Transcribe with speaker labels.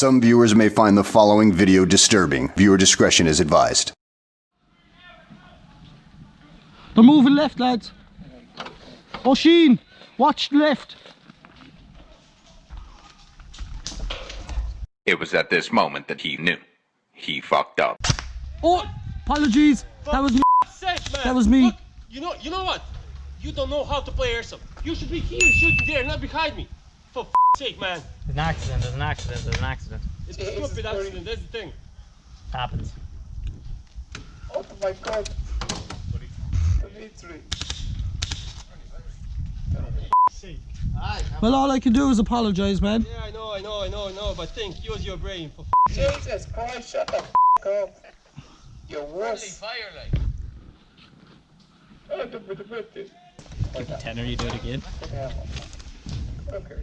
Speaker 1: Some viewers may find the following video disturbing. Viewer discretion is advised.
Speaker 2: They're moving left, lads. Oh, Sheen, watch left.
Speaker 3: It was at this moment that he knew. He fucked up.
Speaker 2: Oh, apologies. That was me.
Speaker 4: Sake, man.
Speaker 2: That was me.
Speaker 4: Look, you know what? You don't know how to play airsoft. You should be here shooting there, not behind me. For sake, man.
Speaker 5: There's an accident, there's an accident, there's an accident.
Speaker 4: It's a stupid accident, that's the thing.
Speaker 5: Happens.
Speaker 6: Oh my god. Literally.
Speaker 2: Well, all I can do is apologise, man.
Speaker 4: Yeah, I know, but think, use your brain for
Speaker 6: Jesus Christ, shut the up. You're worse.
Speaker 4: fire like.
Speaker 5: Tenor, you do it again.
Speaker 6: Okay.